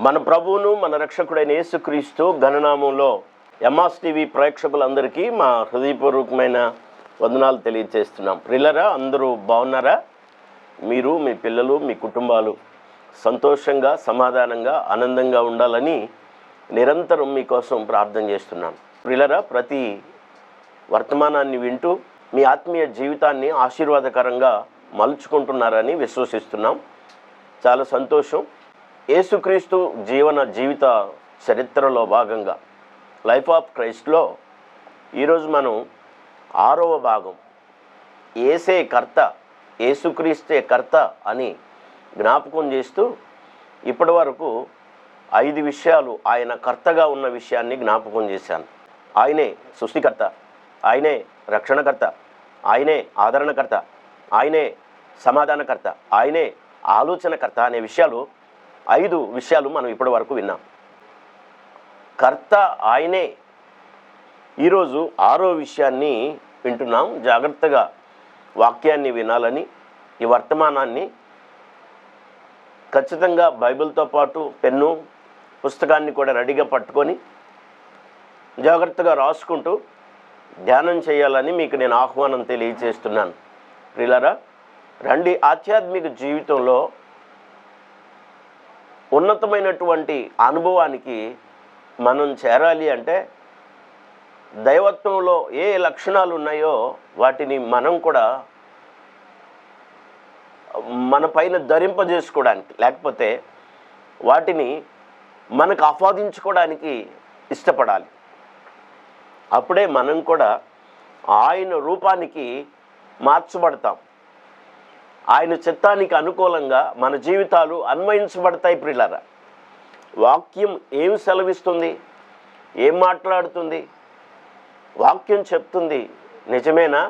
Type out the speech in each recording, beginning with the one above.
మన ప్రభువును మన రక్షకుడైన యేసుక్రీస్తు ఘననామంలో ఎంఆర్స్ టీవీ ప్రేక్షకులందరికీ మా హృదయపూర్వకమైన వందనాలు తెలియజేస్తున్నాం. ప్రియులారా, అందరూ బాగున్నారా? మీరు, మీ పిల్లలు, మీ కుటుంబాలు సంతోషంగా, సమాధానంగా, ఆనందంగా ఉండాలని నిరంతరం మీకోసం ప్రార్థన చేస్తున్నాను. ప్రియులారా, ప్రతి వర్తమానాన్ని వింటూ మీ ఆత్మీయ జీవితాన్ని ఆశీర్వాదకరంగా మలుచుకుంటున్నారని విశ్వసిస్తున్నాం. చాలా సంతోషం. యేసుక్రీస్తు జీవిత చరిత్రలో భాగంగా లైఫ్ ఆఫ్ క్రైస్ట్లో ఈరోజు మనం 6వ భాగం, యేసే కర్త, యేసుక్రీస్తే కర్త అని జ్ఞాపకం చేస్తూ ఇప్పటి వరకు 5 విషయాలు ఆయన కర్తగా ఉన్న విషయాన్ని జ్ఞాపకం చేశాను. ఆయనే సృష్టికర్త, ఆయనే రక్షణకర్త, ఆయనే ఆదరణకర్త, ఆయనే సమాధానకర్త, ఆయనే ఆలోచనకర్త అనే విషయాలు 5 విషయాలు మనం ఇప్పటి వరకు విన్నాం. కర్త ఆయనే. ఈరోజు 6వ విషయాన్ని వింటున్నాం. జాగ్రత్తగా వాక్యాన్ని వినాలని, ఈ వర్తమానాన్ని ఖచ్చితంగా బైబిల్తో పాటు పెన్ను పుస్తకాన్ని కూడా రెడీగా పట్టుకొని జాగ్రత్తగా రాసుకుంటూ ధ్యానం చేయాలని మీకు నేను ఆహ్వానం తెలియజేస్తున్నాను. ప్రియులారా, రండి, ఆధ్యాత్మిక జీవితంలో ఉన్నతమైనటువంటి అనుభవానికి మనం చేరాలి అంటే దైవత్వంలో ఏ లక్షణాలు ఉన్నాయో వాటిని మనం కూడా మన పైన ధరింపజేసుకోవడానికి, లేకపోతే వాటిని మనకు ఆపాదించుకోవడానికి ఇష్టపడాలి. అప్పుడే మనం కూడా ఆయన రూపానికి మార్చబడతాం. ఆయన చిత్తానికి అనుకూలంగా మన జీవితాలు అన్వయించబడతాయి. ప్రియులారా, వాక్యం ఏం సెలవిస్తుంది, ఏం మాట్లాడుతుంది? వాక్యం చెప్తుంది. నిజమేనా?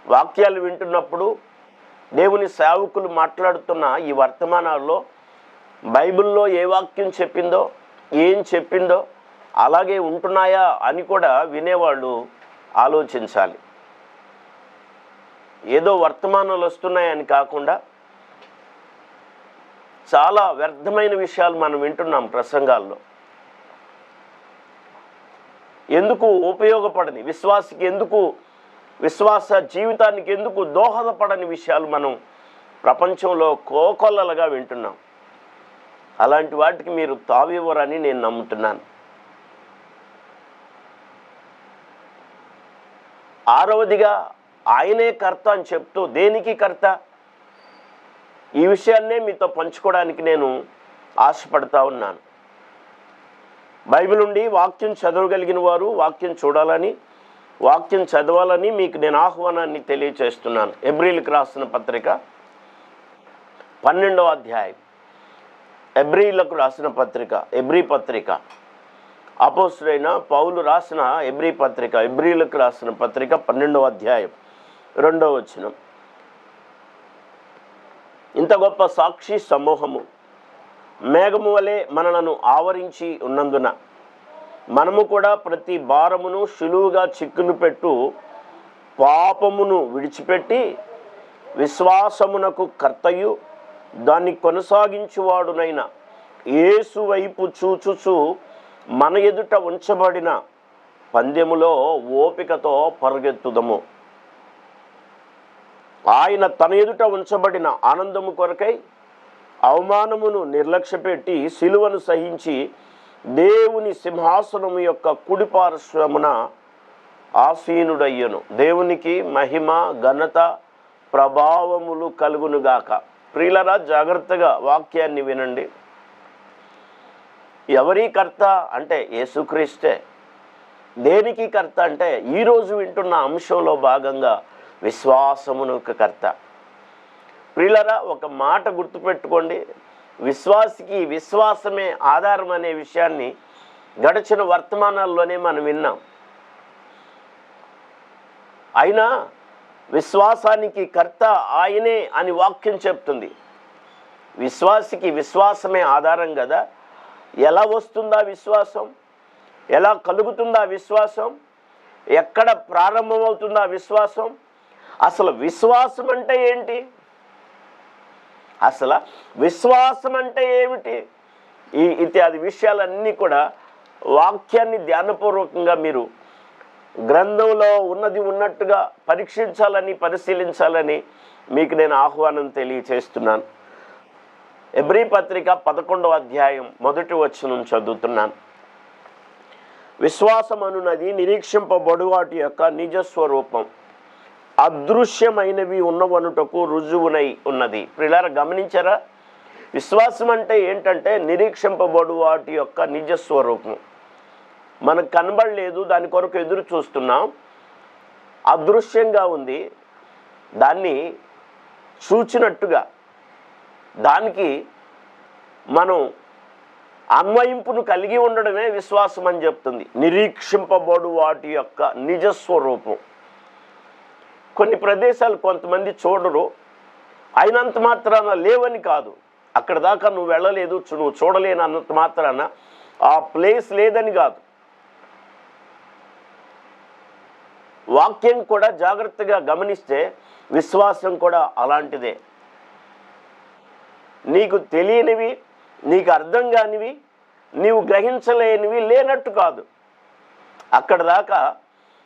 వాక్యాలు వింటున్నప్పుడు దేవుని సేవకులు మాట్లాడుతున్న ఈ వర్తమానాల్లో బైబిల్లో ఏ వాక్యం చెప్పిందో, ఏం చెప్పిందో అలాగే ఉంటున్నాయా అని కూడా వినేవాళ్ళు ఆలోచించాలి. ఏదో వర్తమానాలు వస్తున్నాయని కాకుండా చాలా వ్యర్థమైన విషయాలు మనం వింటున్నాం ప్రసంగాల్లో. ఎందుకు ఉపయోగపడని, విశ్వాసికి ఎందుకు, విశ్వాస జీవితానికి ఎందుకు దోహదపడని విషయాలు మనం ప్రపంచంలో కోకొల్లలుగా వింటున్నాం. అలాంటి వాటికి మీరు తావివ్వరని నేను నమ్ముతున్నాను. 6వదిగా ఆయనే కర్త అని చెప్తూ, దేనికి కర్త? ఈ విషయాన్నే మీతో పంచుకోవడానికి నేను ఆశపడతా ఉన్నాను. బైబిల్ నుండి వాక్యం చదవగలిగిన వారు వాక్యం చూడాలని, వాక్యం చదవాలని మీకు నేను ఆహ్వానాన్ని తెలియచేస్తున్నాను. ఎబ్రీలకు రాసిన పత్రిక 12వ అధ్యాయం. ఎబ్రీలకు రాసిన పత్రిక, ఎబ్రీ పత్రిక, అపోస్తులైన పౌలు రాసిన ఎబ్రీ పత్రిక, ఎబ్రీలకు రాసిన పత్రిక 12వ అధ్యాయం 2వ వచనం. ఇంత గొప్ప సాక్షి సమూహము మేఘము వలె మనలను ఆవరించి ఉన్నందున మనము కూడా ప్రతి భారమును సులువుగా చిక్కులు పెట్టు పాపమును విడిచిపెట్టి విశ్వాసమునకు కర్తయు దాన్ని కొనసాగించువాడునైన యేసు వైపు చూచుచు మన ఎదుట ఉంచబడిన పందెములో ఓపికతో పరుగెత్తుదము. ఆయన తన ఎదుట ఉంచబడిన ఆనందము కొరకై అవమానమును నిర్లక్ష్యపెట్టి సిలువను సహించి దేవుని సింహాసనము యొక్క కుడిపార్శ్వమున ఆసీనుడయ్యను. దేవునికి మహిమ, ఘనత, ప్రభావములు కలుగునుగాక. ప్రియులరా, జాగ్రత్తగా వాక్యాన్ని వినండి. ఎవరి కర్త అంటే యేసుక్రీస్తే. దేనికి కర్త అంటే ఈరోజు వింటున్న అంశంలో భాగంగా విశ్వాసమునకు కర్త. ప్రియులరా, ఒక మాట గుర్తుపెట్టుకోండి. విశ్వాసికి విశ్వాసమే ఆధారం అనే విషయాన్ని గడిచిన వర్తమానాల్లోనే మనం విన్నాం. అయినా విశ్వాసానికి కర్త ఆయనే అని వాక్యం చెప్తుంది. విశ్వాసికి విశ్వాసమే ఆధారం కదా. ఎలా వస్తుందా విశ్వాసం? ఎలా కలుగుతుందా విశ్వాసం? ఎక్కడ ప్రారంభమవుతుందా విశ్వాసం? అసలు విశ్వాసం అంటే ఏంటి? అసలు విశ్వాసం అంటే ఏమిటి? ఇత్యాది విషయాలన్నీ కూడా వాక్యాన్ని ధ్యానపూర్వకంగా మీరు గ్రంథంలో ఉన్నది ఉన్నట్టుగా పరీక్షించాలని, పరిశీలించాలని మీకు నేను ఆహ్వానం తెలియచేస్తున్నాను. హెబ్రీ పత్రిక 11వ అధ్యాయం 1వ వచనం చదువుతున్నాను. విశ్వాసం అనున్నది నిరీక్షింపబడు వాటి యొక్క నిజస్వరూపం, అదృశ్యమైనవి ఉన్నవనుటకు రుజువునై ఉన్నది. ప్రియులారా, గమనించారా? విశ్వాసం అంటే ఏంటంటే నిరీక్షింపబడు వాటి యొక్క నిజస్వరూపం. మనకు కనబడలేదు, దాని కొరకు ఎదురు చూస్తున్నాం, అదృశ్యంగా ఉంది, దాన్ని చూచినట్టుగా దానికి మనం అన్వయింపును కలిగి ఉండడమే విశ్వాసం అని చెప్తుంది. నిరీక్షింపబడు వాటి యొక్క నిజస్వరూపం. కొన్ని ప్రదేశాలు కొంతమంది చూడరు, అయినంత మాత్రాన లేవని కాదు, అక్కడ దాకా నువ్వు వెళ్ళలేదు, నువ్వు చూడలేని అన్నంత మాత్రాన ఆ ప్లేస్ లేదని కాదు. వాక్యం కూడా జాగ్రత్తగా గమనిస్తే విశ్వాసం కూడా అలాంటిదే. నీకు తెలియనివి, నీకు అర్థం కానివి, నీవు గ్రహించలేనివి లేనట్టు కాదు. అక్కడ దాకా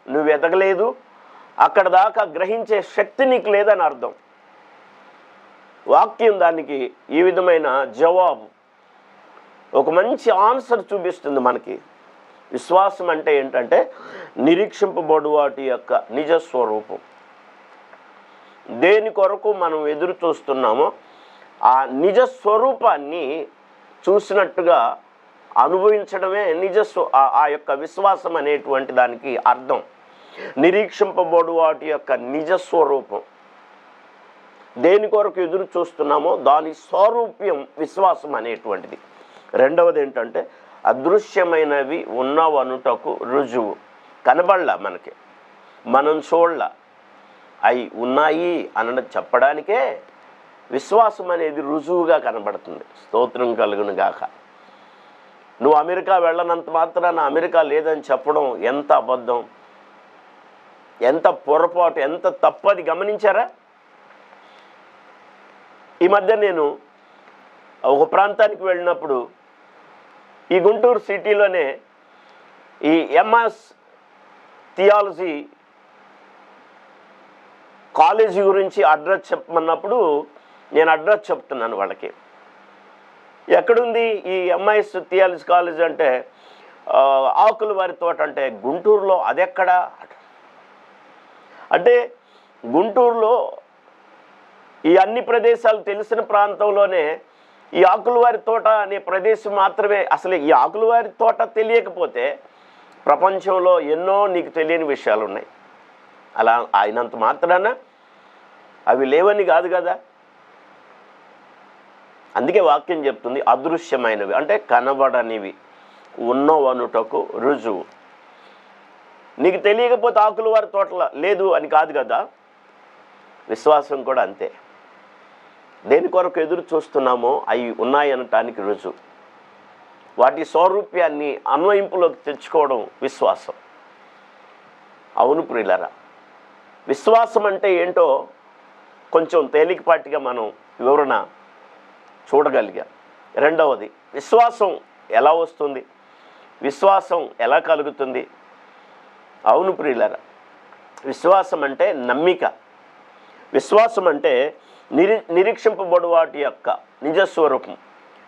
నువ్వు ఎదగలేదు, అక్కడ దాకా గ్రహించే శక్తి నీకు లేదని అర్థం. వాక్యం దానికి ఈ విధమైన జవాబు, ఒక మంచి ఆన్సర్ చూపిస్తుంది మనకి. విశ్వాసం అంటే ఏంటంటే నిరీక్షింపబడు వాటి యొక్క నిజస్వరూపం. దేని కొరకు మనం ఎదురు చూస్తున్నామో ఆ నిజస్వరూపాన్ని చూసినట్టుగా అనుభవించడమే ఆ యొక్క విశ్వాసం అనేటువంటి దానికి అర్థం. నిరీక్షింపబడు వాటి యొక్క నిజస్వరూపం, దేని కొరకు ఎదురు చూస్తున్నామో దాని స్వరూప్యం విశ్వాసం అనేటువంటిది. రెండవది ఏంటంటే అదృశ్యమైనవి ఉన్నవనుటకు రుజువు. కనబడలా మనకి, మనం చూడలా, అవి ఉన్నాయి అన్నది చెప్పడానికే విశ్వాసం అనేది రుజువుగా కనబడుతుంది. స్తోత్రం కలుగును గాక. నువ్వు అమెరికా వెళ్ళనంత మాత్రాన అమెరికా లేదని చెప్పడం ఎంత అబద్ధం, ఎంత పొరపాటు, ఎంత తప్పది గమనించారా? ఈ మధ్య నేను ఒక ప్రాంతానికి వెళ్ళినప్పుడు ఈ గుంటూరు సిటీలోనే ఈ ఎంఎస్ థియాలజీ కాలేజీ గురించి అడ్రస్ చెప్పమన్నప్పుడు నేను అడ్రస్ చెప్తున్నాను వాళ్ళకి. ఎక్కడుంది ఈ ఎంఐఎస్ థియాలజీ కాలేజ్ అంటే ఆకుల వారి తోట అంటే గుంటూరులో. అదెక్కడా అంటే గుంటూరులో ఈ అన్ని ప్రదేశాలు తెలిసిన ప్రాంతంలోనే ఈ ఆకులవారి తోట అనే ప్రదేశం మాత్రమే. అసలు ఈ ఆకులవారి తోట తెలియకపోతే ప్రపంచంలో ఎన్నో నీకు తెలియని విషయాలు ఉన్నాయి. అలా అయినంత మాత్రాన అవి లేవని కాదు కదా. అందుకే వాక్యం చెప్తుంది అదృశ్యమైనవి అంటే కనబడనివి ఉన్నవనుటకు రుజువు. నీకు తెలియకపోతే ఆకులవారి తోటలో లేదు అని కాదు కదా. విశ్వాసం కూడా అంతే. దేని కొరకు ఎదురు చూస్తున్నామో అవి ఉన్నాయనటానికి రుజువు. వాటి స్వరూప్యాన్ని అన్వయింపులోకి తెచ్చుకోవడం విశ్వాసం. అవును ప్రియులారా, విశ్వాసం అంటే ఏంటో కొంచెం తేలికపాటిగా మనం వివరణ చూడగలిగాం. రెండవది, విశ్వాసం ఎలా వస్తుంది, విశ్వాసం ఎలా కలుగుతుంది? అవును ప్రియులారా, విశ్వాసం అంటే నమ్మిక. విశ్వాసం అంటే నిరీక్షింపబడు వాటి యొక్క నిజస్వరూపం.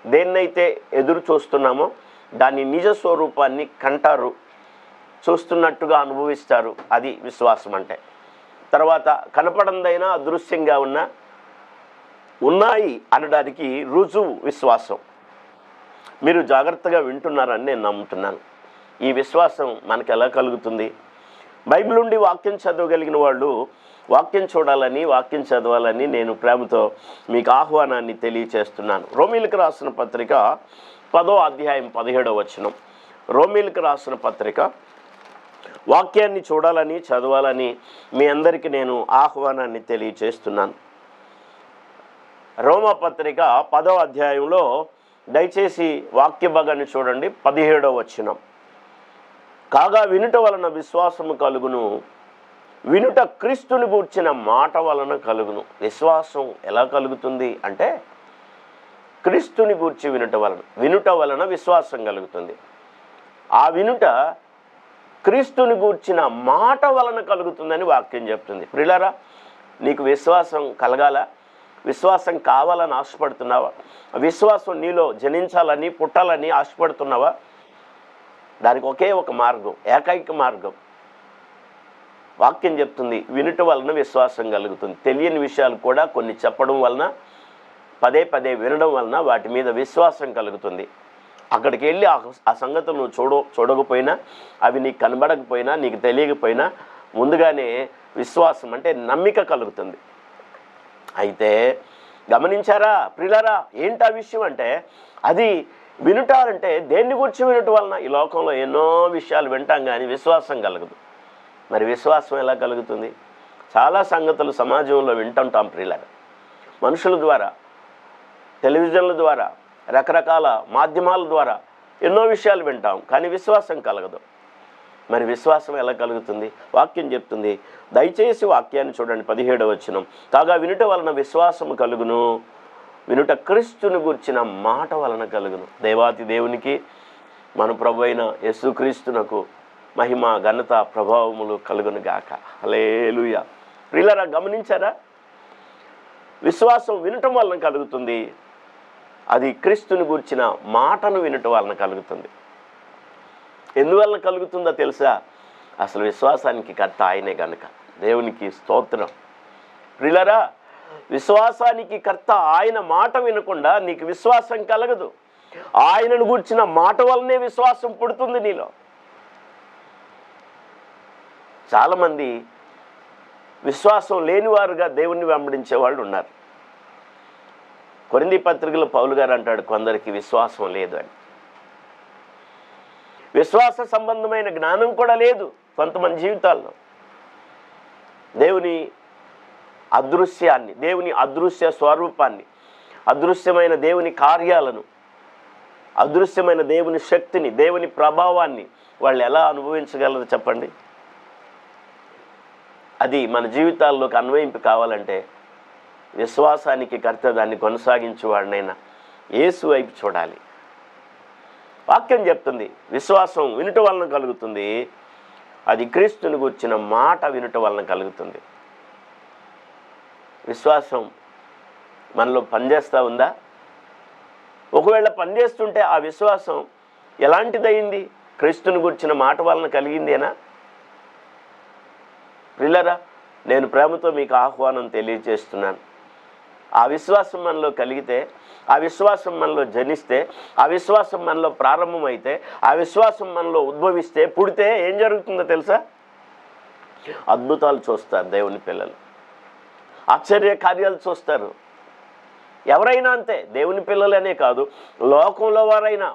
దేన్నైతే ఎదురు చూస్తున్నామో దాని నిజస్వరూపాన్ని కంటారు, చూస్తున్నట్టుగా అనుభవిస్తారు. అది విశ్వాసం అంటే. తర్వాత కనపడందైనా అదృశ్యంగా ఉన్నాయి అనడానికి రుజువు విశ్వాసం. మీరు జాగ్రత్తగా వింటున్నారని నేను నమ్ముతున్నాను. ఈ విశ్వాసం మనకు ఎలా కలుగుతుంది? బైబిల్ నుండి వాక్యం చదవగలిగిన వాళ్ళు వాక్యం చూడాలని, వాక్యం చదవాలని నేను ప్రేమతో మీకు ఆహ్వానాన్ని తెలియచేస్తున్నాను. రోమీలకు రాసిన పత్రిక 10వ అధ్యాయం 17వ వచనం. రోమీలకు రాసిన పత్రిక వాక్యాన్ని చూడాలని, చదవాలని మీ అందరికీ నేను ఆహ్వానాన్ని తెలియచేస్తున్నాను. రోమా పత్రిక 10వ అధ్యాయంలో దయచేసి వాక్య భాగాన్ని చూడండి. 17వ వచనం. కాగా వినుట వలన విశ్వాసము కలుగును, వినుట క్రీస్తుని గూర్చిన మాట వలన కలుగును. విశ్వాసం ఎలా కలుగుతుంది అంటే క్రీస్తుని గూర్చి వినుట వలన విశ్వాసం కలుగుతుంది. ఆ వినుట క్రీస్తుని గూర్చిన మాట వలన కలుగుతుందని వాక్యం చెప్తుంది. ప్రియులారా, నీకు విశ్వాసం కలగాల, విశ్వాసం కావాలని ఆశపడుతున్నావా? విశ్వాసం నీలో జనించాలని, పుట్టాలని ఆశపడుతున్నావా? దానికి ఒకే ఒక మార్గం, ఏకైక మార్గం. వాక్యం చెప్తుంది, వినుట వలన విశ్వాసం కలుగుతుంది. తెలియని విషయాలు కూడా కొన్ని చెప్పడం వలన, పదే పదే వినడం వలన వాటి మీద విశ్వాసం కలుగుతుంది. అక్కడికి వెళ్ళి ఆ సంగతులు నువ్వు చూడకపోయినా, అవి నీకు కనబడకపోయినా, నీకు తెలియకపోయినా ముందుగానే విశ్వాసం అంటే నమ్మిక కలుగుతుంది. అయితే గమనించారా ప్రియులారా, ఏంటి ఆ విషయం అంటే, అది వినుట అంటే దేన్ని గురించి వినటం వలన? ఈ లోకంలో ఎన్నో విషయాలు వింటాం కానీ విశ్వాసం కలగదు. మరి విశ్వాసం ఎలా కలుగుతుంది? చాలా సంగతులు సమాజంలో వింటుంటాం ప్రియులారా, మనుషుల ద్వారా, టెలివిజన్ల ద్వారా, రకరకాల మాధ్యమాల ద్వారా ఎన్నో విషయాలు వింటాం కానీ విశ్వాసం కలగదు. మరి విశ్వాసం ఎలా కలుగుతుంది? వాక్యం చెప్తుంది, దయచేసి వాక్యాన్ని చూడండి, 17వ వచనం. కాగా వినుట వలన విశ్వాసము కలుగును, వినుట క్రీస్తుని గూర్చిన మాట వలన కలుగును. దేవాతి దేవునికి, మన ప్రభు అయిన యేసుక్రీస్తునకు మహిమ, ఘనత, ప్రభావములు కలుగును గాక. హల్లెలూయా. ప్రియులారా, గమనించారా? విశ్వాసం వినటం వలన కలుగుతుంది, అది క్రీస్తుని గూర్చిన మాటను వినటం వలన కలుగుతుంది. ఎందువలన కలుగుతుందో తెలుసా? అసలు విశ్వాసానికి కర్త ఆయనే గనుక. దేవునికి స్తోత్రం. ప్రియులారా, విశ్వాసానికి కర్త ఆయన మాట వినకుండా నీకు విశ్వాసం కలగదు. ఆయనను గూర్చిన మాట వల్లనే విశ్వాసం పుడుతుంది నీలో. చాలామంది విశ్వాసం లేనివారుగా దేవుణ్ణి వెంబడించే వాళ్ళు ఉన్నారు. కొరింథీ పత్రికలో పౌలు గారు అంటాడు, కొందరికి విశ్వాసం లేదు అని. విశ్వాస సంబంధమైన జ్ఞానం కూడా లేదు కొంతమంది జీవితాల్లో. దేవుని అదృశ్యాన్ని, దేవుని అదృశ్య స్వరూపాన్ని, అదృశ్యమైన దేవుని కార్యాలను, అదృశ్యమైన దేవుని శక్తిని, దేవుని ప్రభావాన్ని వాళ్ళు ఎలా అనుభవించగలరు చెప్పండి? అది మన జీవితాల్లోకి అన్వయింపు కావాలంటే విశ్వాసానికి కర్త దాన్ని కొనసాగించేవాడినైనా యేసు వైపు చూడాలి. వాక్యం చెప్తుంది, విశ్వాసం వినుట వలన కలుగుతుంది, అది క్రీస్తుని గూర్చిన మాట వినుట వలన కలుగుతుంది. విశ్వాసం మనలో పనిచేస్తూ ఉందా? ఒకవేళ పనిచేస్తుంటే ఆ విశ్వాసం ఎలాంటిదయింది? క్రీస్తుని గూర్చిన మాట వలన కలిగిందేనా? ప్రియులారా, నేను ప్రేమతో మీకు ఆహ్వానం తెలియజేస్తున్నాను. ఆ విశ్వాసం మనలో కలిగితే, ఆ విశ్వాసం మనలో జనిస్తే, ఆ విశ్వాసం మనలో ప్రారంభమైతే, ఆ విశ్వాసం మనలో ఉద్భవిస్తే, పుడితే ఏం జరుగుతుందో తెలుసా? అద్భుతాలు చూస్తారు దేవుని పిల్లలు, ఆశ్చర్య కార్యాలు చూస్తారు. ఎవరైనా అంతే, దేవుని పిల్లలనే కాదు, లోకంలో వారైనా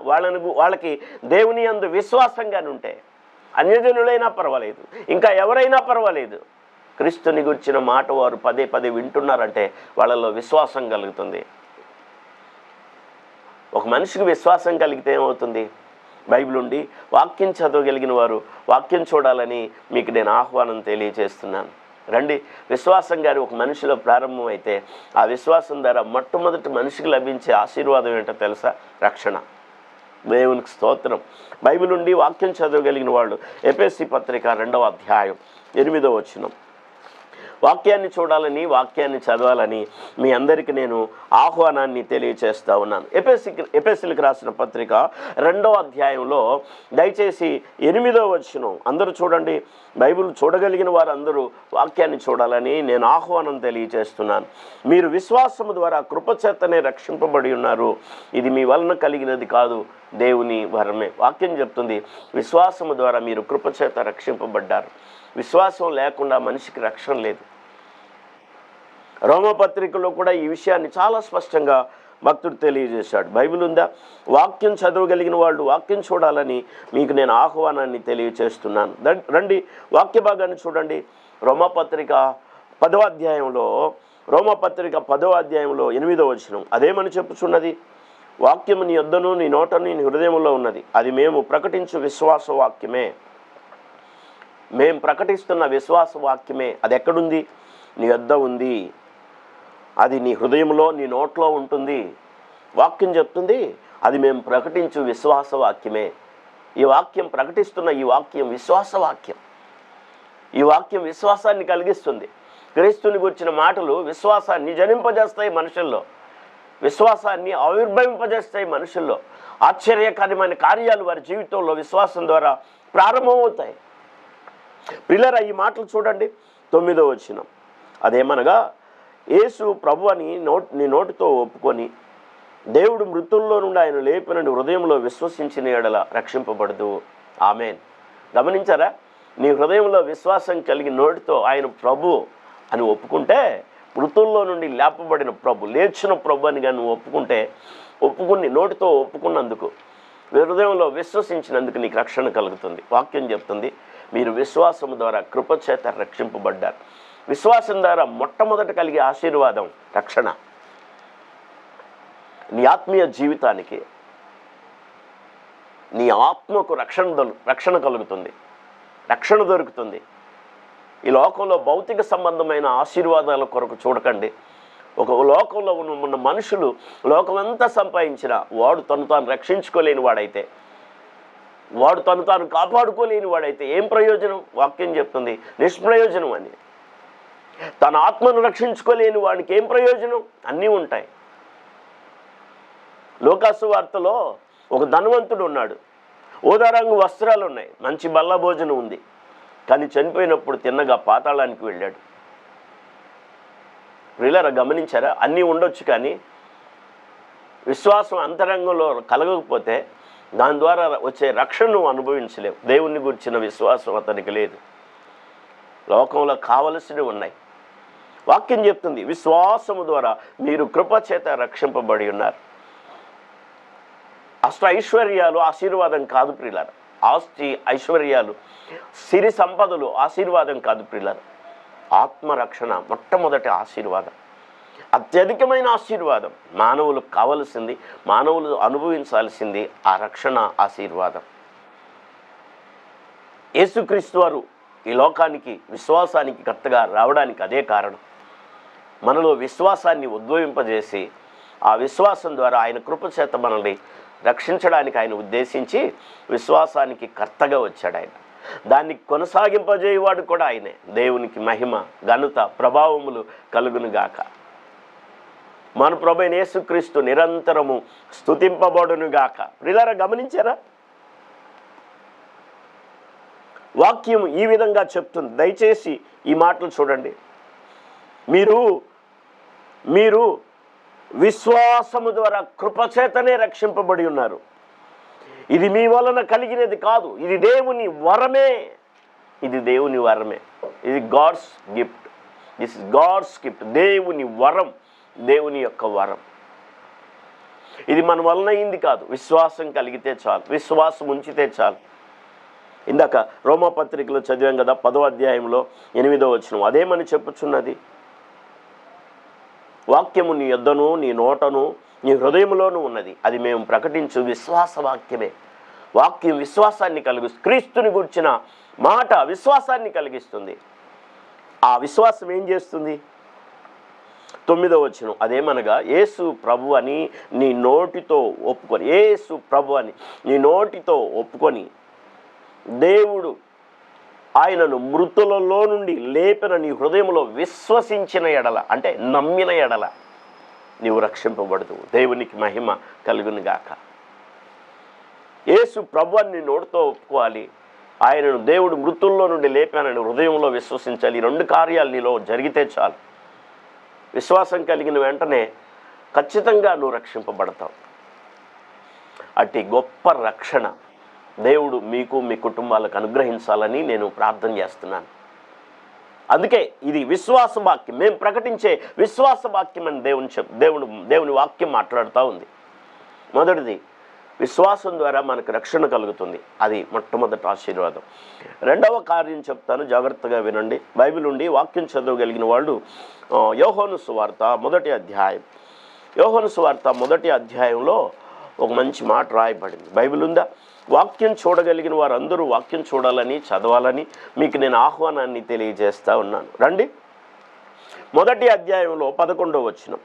వాళ్ళకి దేవుని యందు విశ్వాసంగానే ఉంటే, అన్యజనులైనా పర్వాలేదు, ఇంకా ఎవరైనా పర్వాలేదు, క్రీస్తుని గురించిన మాట వారు పదే పదే వింటున్నారంటే వాళ్ళలో విశ్వాసం కలుగుతుంది. ఒక మనిషికి విశ్వాసం కలిగితే ఏమవుతుంది? బైబిల్ ఉండి వాక్యం చదవగలిగిన వారు వాక్యం చూడాలని మీకు నేను ఆహ్వానం తెలియజేస్తున్నాను. రండి, విశ్వాసం గారి ఒక మనిషిలో ప్రారంభం అయితే ఆ విశ్వాసం ద్వారా మొట్టమొదటి మనిషికి లభించే ఆశీర్వాదం ఏంటో తెలుసా? రక్షణ. దేవునికి స్తోత్రం. బైబిల్ ఉండి వాక్యం చదవగలిగిన వాళ్ళు ఎఫెసీ పత్రిక 2వ అధ్యాయం 8వ వచనం. వాక్యాన్ని చూడాలని, వాక్యాన్ని చదవాలని మీ అందరికీ నేను ఆహ్వానాన్ని తెలియచేస్తూ ఉన్నాను. ఎఫెసీలకు రాసిన పత్రిక 2వ అధ్యాయంలో దయచేసి 8వ వచనం అందరూ చూడండి. బైబిల్ చూడగలిగిన వారు అందరూ వాక్యాన్ని చూడాలని నేను ఆహ్వానం తెలియచేస్తున్నాను. మీరు విశ్వాసము ద్వారా కృపచేతనే రక్షింపబడి ఉన్నారు, ఇది మీ వలన కలిగినది కాదు, దేవుని వరమే. వాక్యం చెప్తుంది, విశ్వాసము ద్వారా మీరు కృపచేత రక్షింపబడ్డారు. విశ్వాసం లేకుండా మనిషికి రక్షణ లేదు. రోమపత్రికలో కూడా ఈ విషయాన్ని చాలా స్పష్టంగా భక్తుడు తెలియజేశాడు. బైబిల్ ఉందా? వాక్యం చదవగలిగిన వాళ్ళు వాక్యం చూడాలని మీకు నేను ఆహ్వానాన్ని తెలియచేస్తున్నాను. రండి, వాక్య భాగాన్ని చూడండి. రోమపత్రిక 10వ అధ్యాయంలో 8వ వచనం అదేమని చెప్పుచున్నది? వాక్యము నీ యొద్దను, నీ నోటను, నీ హృదయంలో ఉన్నది, అది మేము ప్రకటించు విశ్వాస వాక్యమే. మేము ప్రకటిస్తున్న విశ్వాస వాక్యమే. అది ఎక్కడుంది? నీ యొద్ద ఉంది. అది నీ హృదయంలో, నీ నోట్లో ఉంటుంది. వాక్యం చెప్తుంది, అది మేము ప్రకటించు విశ్వాస వాక్యమే. ఈ వాక్యం ప్రకటిస్తున్న ఈ వాక్యం విశ్వాస వాక్యం. ఈ వాక్యం విశ్వాసాన్ని కలిగిస్తుంది. క్రీస్తుని గురించిన మాటలు విశ్వాసాన్ని జనింపజేస్తాయి మనుషుల్లో, విశ్వాసాన్ని ఆవిర్భవింపజేస్తాయి మనుషుల్లో. ఆశ్చర్యకరమైన కార్యాలు వారి జీవితంలో విశ్వాసం ద్వారా ప్రారంభమవుతాయి. ప్రియులారా, ఈ మాటలు చూడండి, 9వ వచనం. అదేమనగా, యేసు ప్రభు అని నీ నోటితో ఒప్పుకొని దేవుడు మృతుల్లో నుండి ఆయన లేపినని హృదయంలో విశ్వసించిన ఎడల రక్షింపబడదు. ఆమేన్. గమనించారా? నీ హృదయంలో విశ్వాసం కలిగి నోటితో ఆయన ప్రభు అని ఒప్పుకుంటే, మృతుల్లో నుండి లేపబడిన ప్రభు, లేచిన ప్రభు అని కానీ నువ్వు ఒప్పుకుని నోటితో ఒప్పుకున్నందుకు, హృదయంలో విశ్వసించినందుకు నీకు రక్షణ కలుగుతుంది. వాక్యం చెప్తుంది, మీరు విశ్వాసం ద్వారా కృపచేత రక్షింపబడ్డారు. విశ్వాసం ద్వారా మొట్టమొదట కలిగే ఆశీర్వాదం రక్షణ. నీ ఆత్మీయ జీవితానికి, నీ ఆత్మకు రక్షణ కలుగుతుంది, రక్షణ దొరుకుతుంది. ఈ లోకంలో భౌతిక సంబంధమైన ఆశీర్వాదాల కొరకు చూడకండి. ఒక లోకంలో ఉన్న మనుషులు లోకమంతా సంపాదించిన వాడు తను తాను రక్షించుకోలేని వాడైతే, వాడు తను తాను కాపాడుకోలేని వాడైతే ఏం ప్రయోజనం? వాక్యం చెప్తుంది నిష్ప్రయోజనం అని. తన ఆత్మను రక్షించుకోలేని వాడికి ఏం ప్రయోజనం? అన్నీ ఉంటాయి. లోకాసు వార్తలో ఒక ధనవంతుడు ఉన్నాడు, ఓదారంగు వస్త్రాలు ఉన్నాయి, మంచి బల్ల భోజనం ఉంది, కానీ చనిపోయినప్పుడు తిన్నగా పాతాళానికి వెళ్ళాడు. ప్రియులారా, గమనించారా? అన్నీ ఉండొచ్చు, కానీ విశ్వాసం అంతరంగంలో కలగకపోతే దాని ద్వారా వచ్చే రక్షణను అనుభవించలేవు. దేవుణ్ణి గురించిన విశ్వాసం అతనికి లేదు. లోకంలో కావలసినవి ఉన్నాయి. వాక్యం చెప్తుంది, విశ్వాసము ద్వారా మీరు కృపచేత రక్షింపబడి ఉన్నారు. అష్ట ఐశ్వర్యాలు ఆశీర్వాదం కాదు ప్రియులారా. ఆస్తి ఐశ్వర్యాలు, సిరి సంపదలు ఆశీర్వాదం కాదు ప్రియులారా. ఆత్మరక్షణ మొట్టమొదటి ఆశీర్వాదం, అత్యధికమైన ఆశీర్వాదం. మానవులకు కావలసింది, మానవులు అనుభవించాల్సింది ఆ రక్షణ ఆశీర్వాదం. యేసుక్రీస్తు వారు ఈ లోకానికి విశ్వాసానికి కర్తగా రావడానికి అదే కారణం. మనలో విశ్వాసాన్ని ఉద్భవింపజేసి ఆ విశ్వాసం ద్వారా ఆయన కృపచేత మనల్ని రక్షించడానికి ఆయన ఉద్దేశించి విశ్వాసానికి కర్తగా వచ్చాడు ఆయన. దాన్ని కొనసాగింపజేయవాడు కూడా ఆయనే. దేవునికి మహిమ, ఘనత, ప్రభావములు కలుగునుగాక. మన ప్రభువైన యేసుక్రీస్తు నిరంతరము స్తుతింపబడునుగాక. ప్రియులారా, గమనించారా? వాక్యం ఈ విధంగా చెప్తుంది. దయచేసి ఈ మాటలు చూడండి. మీరు విశ్వాసము ద్వారా కృపచేతనే రక్షింపబడి ఉన్నారు. ఇది మీ వలన కలిగినది కాదు, ఇది దేవుని వరమే. ఇది దేవుని వరమే. ఇది God's gift. This is God's gift. దేవుని వరం, దేవుని యొక్క వరం. ఇది మన వలన అయింది కాదు. విశ్వాసం కలిగితే చాలు, విశ్వాసం ఉంచితే చాలు. ఇందాక రోమాపత్రికలో చదివాం కదా, 10వ అధ్యాయంలో 8వ వచనం అదేమని చెప్పుచున్నది. వాక్యము నీ యొద్దను, నీ నోటను, నీ హృదయంలోనూ ఉన్నది, అది మేము ప్రకటించు విశ్వాస వాక్యమే. వాక్యం విశ్వాసాన్ని కలిగిస్తుంది. క్రీస్తుని గురించిన మాట విశ్వాసాన్ని కలిగిస్తుంది. ఆ విశ్వాసం ఏం చేస్తుంది? 9వ వచనం అదేమనగా, యేసు ప్రభు అని నీ నోటితో ఒప్పుకొని, యేసు ప్రభు అని నీ నోటితో ఒప్పుకొని దేవుడు ఆయనను మృతులలో నుండి లేపిన నీ హృదయంలో విశ్వసించిన ఎడల, అంటే నమ్మిన ఎడల నీవు రక్షింపబడదు. దేవునికి మహిమ కలుగునుగాక. యేసు ప్రభువుని నోటితో ఒప్పుకోవాలి, ఆయనను దేవుడు మృతుల్లో నుండి లేపానని హృదయంలో విశ్వసించాలి. ఈ 2 కార్యాలు నీలో జరిగితే చాలు. విశ్వాసం కలిగిన వెంటనే ఖచ్చితంగా నువ్వు రక్షింపబడతావు. అట్టి గొప్ప రక్షణ దేవుడు మీకు, మీ కుటుంబాలకు అనుగ్రహించాలని నేను ప్రార్థన చేస్తున్నాను. అందుకే ఇది విశ్వాస వాక్యం, మేము ప్రకటించే విశ్వాస వాక్యం అని దేవుని వాక్యం మాట్లాడుతూ ఉంది. మొదటిది, విశ్వాసం ద్వారా మనకు రక్షణ కలుగుతుంది. అది మొట్టమొదటి ఆశీర్వాదం. 2వ కార్యం చెప్తాను, జాగ్రత్తగా వినండి. బైబిల్ నుండి వాక్యం చదవగలిగిన వాళ్ళు యోహాను సువార్త 1వ అధ్యాయం. యోహాను సువార్త 1వ అధ్యాయంలో ఒక మంచి మాట రాయబడింది. బైబిల్ ఉందా? వాక్యం చూడగలిగిన వారందరూ వాక్యం చూడాలని, చదవాలని మీకు నేను ఆహ్వానాన్ని తెలియజేస్తూ ఉన్నాను. రండి. 1వ అధ్యాయంలో 11వ వచనం.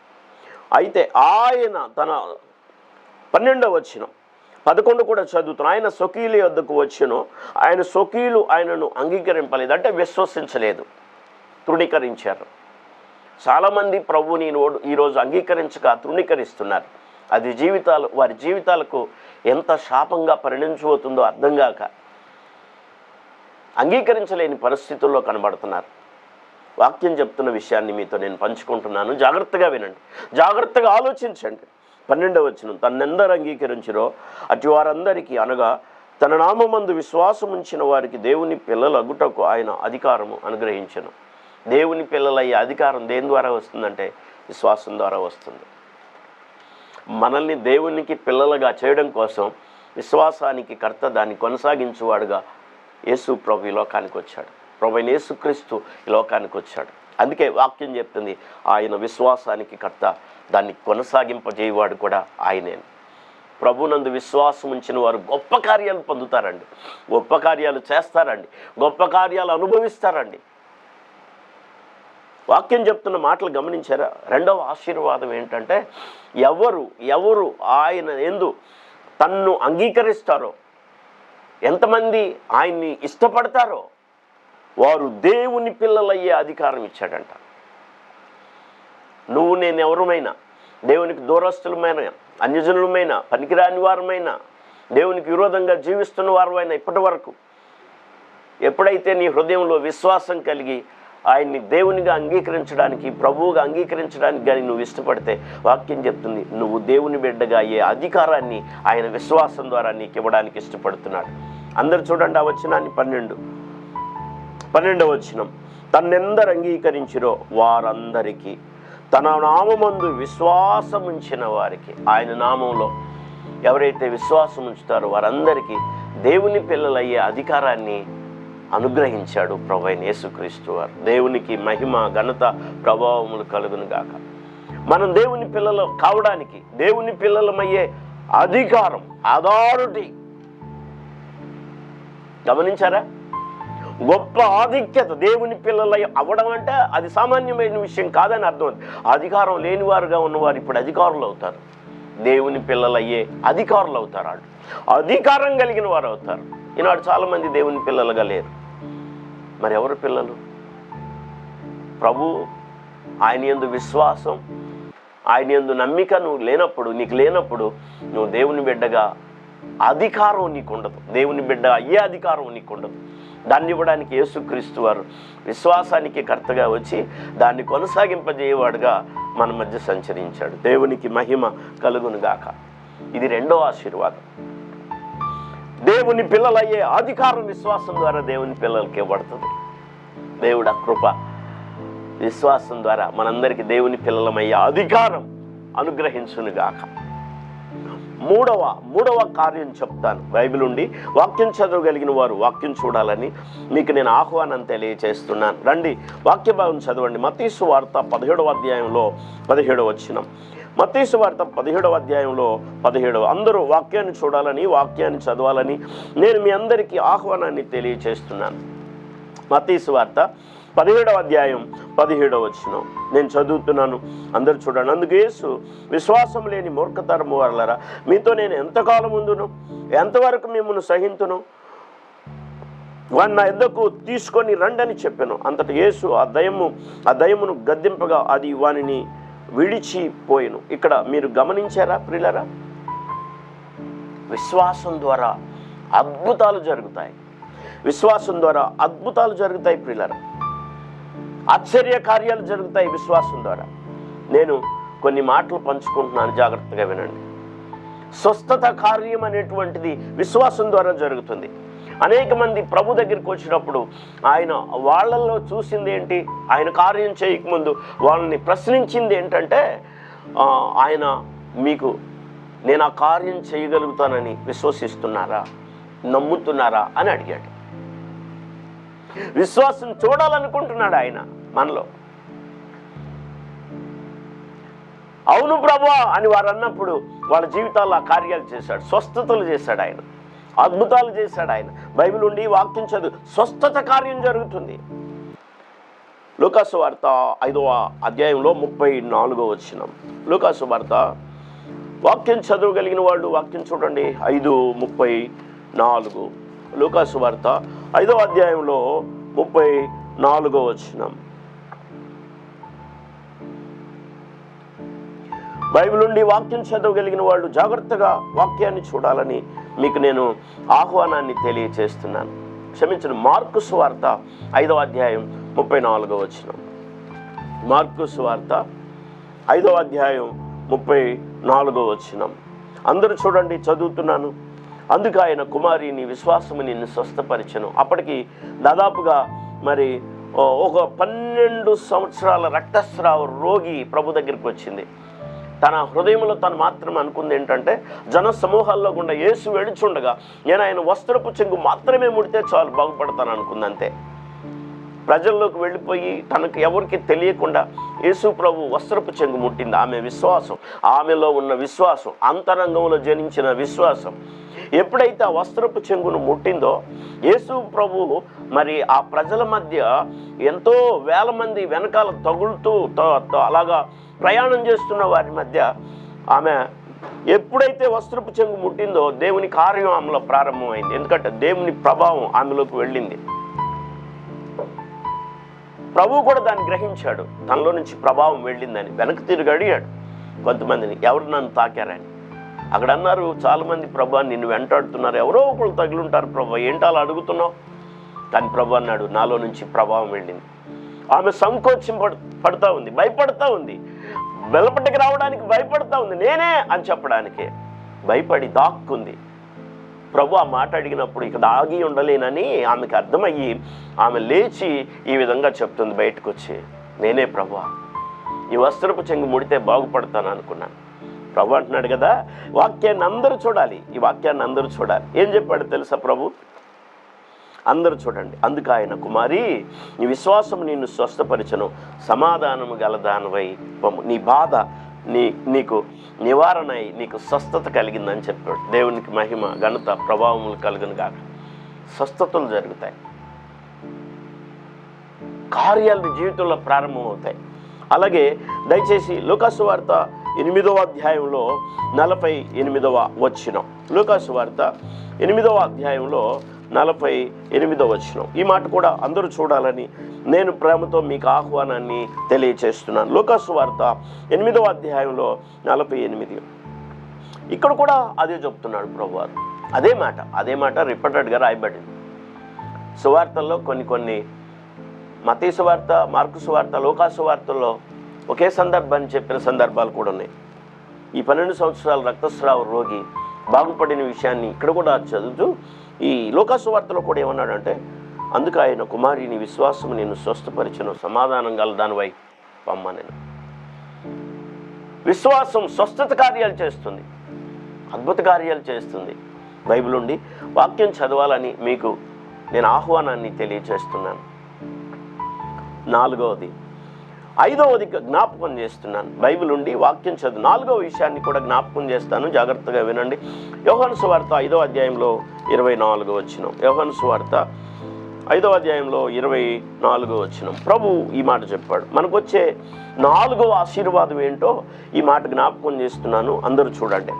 అయితే ఆయన తన 12వ వచనం 11 కూడా చదువుతున్నాను. ఆయన స్వకీయుల యొద్దకు వచ్చెను, ఆయన స్వకీయులు ఆయనను అంగీకరింపలేదు, అంటే విశ్వసించలేదు, తృణీకరించారు. చాలామంది ప్రభువుని ఈరోజు అంగీకరించక తృణీకరిస్తున్నారు. అది వారి జీవితాలకు ఎంత శాపంగా పరిణమించబోతుందో అర్థం కాక అంగీకరించలేని పరిస్థితుల్లో కనబడుతున్నారు. వాక్యం చెప్తున్న విషయాన్ని మీతో నేను పంచుకుంటున్నాను. జాగ్రత్తగా వినండి, జాగ్రత్తగా ఆలోచించండి. 12వ వచనం, తన్నెందరు అంగీకరించిరో అటు వారందరికీ, అనగా తన నామమందు విశ్వాసం ఉంచిన వారికి దేవుని పిల్లలు అగుటకు ఆయన అధికారము అనుగ్రహించెను. దేవుని పిల్లలయ్యే అధికారం దేని ద్వారా వస్తుందంటే విశ్వాసం ద్వారా వస్తుంది. మనల్ని దేవునికి పిల్లలుగా చేయడం కోసం విశ్వాసానికి కర్త, దాన్ని కొనసాగించువాడుగా యేసు ప్రభు ఈ లోకానికి వచ్చాడు. ప్రభు అయిన యేసుక్రీస్తు ఈ లోకానికి వచ్చాడు. అందుకే వాక్యం చెప్తుంది, ఆయన విశ్వాసానికి కర్త, దాన్ని కొనసాగింపజేయవాడు కూడా ఆయనే. ప్రభునందు విశ్వాసం ఉంచిన వారు గొప్ప కార్యాలు పొందుతారండి, గొప్ప కార్యాలు చేస్తారండి, గొప్ప కార్యాలు అనుభవిస్తారండి. వాక్యం చెప్తున్న మాటలు గమనించారా? రెండవ ఆశీర్వాదం ఏంటంటే, ఎవరు ఆయన యందు తన్ను అంగీకరిస్తారో, ఎంతమంది ఆయన్ని ఇష్టపడతారో వారు దేవుని పిల్లలయ్యే అధికారం ఇచ్చాడంట. నువ్వు నేను ఎవరమైనా, దేవునికి దూరస్తులమైన, అన్యజనులమైన, పనికిరాని వారమైనా, దేవునికి విరోధంగా జీవిస్తున్న వారమైనా, ఇప్పటి వరకు ఎప్పుడైతే నీ హృదయంలో విశ్వాసం కలిగి ఆయన్ని దేవునిగా అంగీకరించడానికి, ప్రభువుగా అంగీకరించడానికి కానీ నువ్వు ఇష్టపడితే, వాక్యం చెప్తుంది నువ్వు దేవుని బిడ్డగా అయ్యే అధికారాన్ని ఆయన విశ్వాసం ద్వారా నీకు ఇవ్వడానికి ఇష్టపడుతున్నాడు. అందరు చూడండి ఆ వచనాన్ని, 12వ వచనం, తన్నెందరు అంగీకరించిరో వారందరికీ, తన నామమందు విశ్వాసం ఉంచిన వారికి, ఆయన నామంలో ఎవరైతే విశ్వాసం ఉంచుతారో వారందరికీ దేవుని పిల్లలయ్యే అధికారాన్ని అనుగ్రహించాడు ప్రభు అయిన యేసుక్రీస్తు వారు. దేవునికి మహిమ, ఘనత, ప్రభావములు కలుగును గాక. మనం దేవుని పిల్లలు కావడానికి, దేవుని పిల్లలమయ్యే అధికారం, అథారిటీ గమనించారా? గొప్ప ఆధిక్యత. దేవుని పిల్లలై అవ్వడం అంటే అది సామాన్యమైన విషయం కాదని అర్థం. అధికారం లేనివారుగా ఉన్నవారు ఇప్పుడు అధికారులు అవుతారు. దేవుని పిల్లలయ్యే అధికారులు అవుతారు. వాళ్ళు అధికారం కలిగిన వారు అవుతారు. ఈనాడు చాలామంది దేవుని పిల్లలుగా లేరు. మరి ఎవరు పిల్లలు? ప్రభు ఆయన యందు విశ్వాసం, ఆయన యందు నమ్మిక నీకు లేనప్పుడు నువ్వు దేవుని బిడ్డగా అధికారం నీకు ఉండదు. దేవుని బిడ్డ అయ్యే అధికారం నీకు ఉండదు. దాన్ని ఇవ్వడానికి యేసుక్రీస్తు వారు విశ్వాసానికి కర్తగా వచ్చి దాన్ని కొనసాగింపజేయవాడుగా మన మధ్య సంచరించాడు. దేవునికి మహిమ కలుగును గాక. ఇది రెండో ఆశీర్వాదం. దేవుని పిల్లలయ్యే అధికారం విశ్వాసం ద్వారా దేవుని పిల్లలకి ఇవ్వబడుతుంది. దేవుడు కృప విశ్వాసం ద్వారా మనందరికీ దేవుని పిల్లలమయ్యే అధికారం అనుగ్రహించును గాక. మూడవ కార్యం చెప్తాను. బైబిల్ ఉండి వాక్యం చదవగలిగిన వారు వాక్యం చూడాలని మీకు నేను ఆహ్వానం తెలియచేస్తున్నాను. రండి వాక్య భాగం చదవండి. మత్తయి సువార్త 17వ అధ్యాయంలో 17వ వచనం. మత్తయి సువార్త 17వ అధ్యాయంలో 17. అందరూ వాక్యాన్ని చూడాలని, వాక్యాన్ని చదవాలని నేను మీ అందరికీ ఆహ్వానాన్ని తెలియచేస్తున్నాను. మత్తయి సువార్త 17వ అధ్యాయం 17వ వచనం నేను చదువుతున్నాను. అందరు చూడండి. అందుకు యేసు, విశ్వాసం లేని మూర్ఖతరము వారలారా, మీతో నేను ఎంతకాలం ఉందును, ఎంతవరకు మిమ్మల్ని సహింతును, వాడిని నా యొద్దకు తీసుకొని రండని చెప్పాను. అంతటి యేసు ఆ దయ్యమును గద్దింపగా అది వానిని విడిచిపోయెను. ఇక్కడ మీరు గమనించారా ప్రియులారా? విశ్వాసం ద్వారా అద్భుతాలు జరుగుతాయి. విశ్వాసం ద్వారా అద్భుతాలు జరుగుతాయి ప్రియులారా. ఆశ్చర్య కార్యాలు జరుగుతాయి విశ్వాసం ద్వారా. నేను కొన్ని మాటలు పంచుకుంటున్నాను, జాగ్రత్తగా వినండి. స్వస్థత కార్యం అనేటువంటిది విశ్వాసం ద్వారా జరుగుతుంది. అనేక మంది ప్రభు దగ్గరికి వచ్చినప్పుడు ఆయన వాళ్ళల్లో చూసింది ఏంటి? ఆయన కార్యం చేయకముందు వాళ్ళని ప్రశ్నించింది ఏంటంటే, ఆయన మీకు నేను ఆ కార్యం చేయగలుగుతానని విశ్వసిస్తున్నారా, నమ్ముతున్నారా అని అడిగాడు. విశ్వాసం చూడాలనుకుంటున్నాడు ఆయన మనలో. అవును ప్రభువా అని వారు అన్నప్పుడు వాళ్ళ జీవితాల్లో ఆ కార్యాలు చేశాడు, స్వస్థతలు చేశాడు ఆయన, అద్భుతాలు చేశాడు ఆయన. బైబిల్ ఉండి వాక్యం చదువు, స్వస్థత కార్యం జరుగుతుంది. లూకాసు వార్త 5వ అధ్యాయంలో 34వ వచనం. లూకాసు వార్త వాక్యం చదవగలిగిన వాళ్ళు వాక్యం చూడండి. 5:34 లూకాసు వార్త 5వ అధ్యాయంలో 34వ వచనం. బైబిల్ నుండి వాక్యం చదవగలిగిన వాళ్ళు జాగ్రత్తగా వాక్యాన్ని చూడాలని మీకు నేను ఆహ్వానాన్ని తెలియచేస్తున్నాను. క్షమించండి, మార్కు సువార్త 5వ అధ్యాయం 34వ వచనం. మార్కు సువార్త 5వ అధ్యాయం 34వ వచనం. అందరూ చూడండి, చదువుతున్నాను. అందుకు ఆయన, కుమారి నీ విశ్వాసము నిన్ను స్వస్థపరిచెను. అప్పటికి దాదాపుగా మరి ఒక 12 సంవత్సరాల రక్తస్రావ రోగి ప్రభు దగ్గరికి వచ్చింది. తన హృదయంలో తను మాత్రం అనుకుంది ఏంటంటే, జన సమూహాల్లో గుండా యేసు వెడుచుండగా నేను ఆయన వస్త్రపు చెంగు మాత్రమే ముడితే చాలు బాగుపడతాను అనుకుంది. అంతే. ప్రజల్లోకి వెళ్ళిపోయి తనకు ఎవరికి తెలియకుండా యేసు ప్రభు వస్త్రపు చెంగు ముట్టింది. ఆమె విశ్వాసం, ఆమెలో ఉన్న విశ్వాసం, అంతరంగంలో జనించిన విశ్వాసం ఎప్పుడైతే ఆ వస్త్రపు చెంగును ముట్టిందో, యేసు ప్రభు మరి ఆ ప్రజల మధ్య ఎంతో వేల మంది వెనకాల తగులుతూ అలాగా ప్రయాణం చేస్తున్న వారి మధ్య ఆమె ఎప్పుడైతే వస్త్రపు చెంగు ముట్టిందో దేవుని కార్యం ఆమెలో ప్రారంభమైంది. ఎందుకంటే దేవుని ప్రభావం ఆమెలోకి వెళ్ళింది. ప్రభువు కూడా దాన్ని గ్రహించాడు. తనలో నుంచి ప్రభావం వెళ్ళిందని వెనక్కి తిరిగి అడిగాడు కొంతమందిని, ఎవరు నన్ను తాకారని. అక్కడ అన్నారు చాలామంది, ప్రభా నిన్ను వెంటాడుతున్నారు, ఎవరో ఒకళ్ళు తగిలుంటారు ప్రభా, ఏంటి అలా అడుగుతున్నావు? కానీ ప్రభు అన్నాడు, నాలో నుంచి ప్రభావం వెళ్ళింది. ఆమె సంకోచం పడుతూ ఉంది, భయపడుతూ ఉంది, వెలపటికి రావడానికి భయపడుతూ ఉంది, నేనే అని చెప్పడానికి భయపడి దాక్కుంది. ప్రభు ఆ మాట అడిగినప్పుడు ఇక దాగి ఉండలేనని ఆమెకు అర్థమయ్యి ఆమె లేచి ఈ విధంగా చెప్తుంది బయటకు వచ్చి, నేనే ప్రభు, ఈ వస్త్రపు చెంగు ముడితే బాగుపడతాను అనుకున్నాను. ప్రభు అంటున్నాడు కదా, వాక్యాన్ని అందరూ చూడాలి, ఈ వాక్యాన్ని అందరూ చూడాలి. ఏం చెప్పాడు తెలుసా ప్రభు? అందరూ చూడండి. అందుకు ఆయన, కుమారి నీ విశ్వాసం నిన్ను స్వస్థపరిచెను, సమాధానము గలదానవై పొమ్ము, నీ బాధ నీకు నివారణ అయి నీకు స్వస్థత కలిగిందని చెప్పాడు. దేవునికి మహిమ, ఘనత, ప్రభావములు కలుగును గాక. స్వస్థతలు జరుగుతాయి, కార్యాలు జీవితంలో ప్రారంభమవుతాయి. అలాగే దయచేసి లూకాసు వార్త 8వ అధ్యాయంలో 48వ వచనం. లూకాసు వార్త 8వ అధ్యాయంలో 48వ వచనం. ఈ మాట కూడా అందరూ చూడాలని నేను ప్రేమతో మీకు ఆహ్వానాన్ని తెలియచేస్తున్నాను. లూకాసు వార్త 8వ అధ్యాయంలో 48. ఇక్కడ కూడా అదే చెప్తున్నాడు ప్రభువారు. అదే మాట రిపీటెడ్గా రాయబడింది. సువార్తల్లో కొన్ని మత్తయి సువార్త, మార్కు సువార్త, లూకాసు వార్తల్లో ఒకే సందర్భాన్ని చెప్పిన సందర్భాలు కూడా ఉన్నాయి. ఈ 12 సంవత్సరాల రక్తస్రావ రోగి బాగుపడిన విషయాన్ని ఇక్కడ కూడా చదువుతూ ఈ లూకాసు వార్తలో కూడా ఏమన్నాడంటే, అందుకు ఆయన, కుమారి నీ విశ్వాసము నిన్ను స్వస్థపరిచెను, సమాధానం గలదానివై పొమ్మనెను. విశ్వాసం స్వస్థత కార్యాలు చేస్తుంది, అద్భుత కార్యాలు చేస్తుంది. బైబిల్ నుండి వాక్యం చదవాలని మీకు నేను ఆహ్వానాన్ని తెలియచేస్తున్నాను. 4వది 5వది జ్ఞాపకం చేస్తున్నాను. బైబిల్ నుండి వాక్యం చదువు 4వ విషయాన్ని కూడా జ్ఞాపకం చేస్తాను, జాగ్రత్తగా వినండి. యోహాను సువార్త 5వ అధ్యాయంలో 24వ వచనం. యోహాను సువార్త 5వ అధ్యాయంలో 24వ వచనం. ప్రభు ఈ మాట చెప్పాడు. మనకు వచ్చే 4వ ఆశీర్వాదం ఏంటో ఈ మాట జ్ఞాపకం చేస్తున్నాను, అందరూ చూడండి.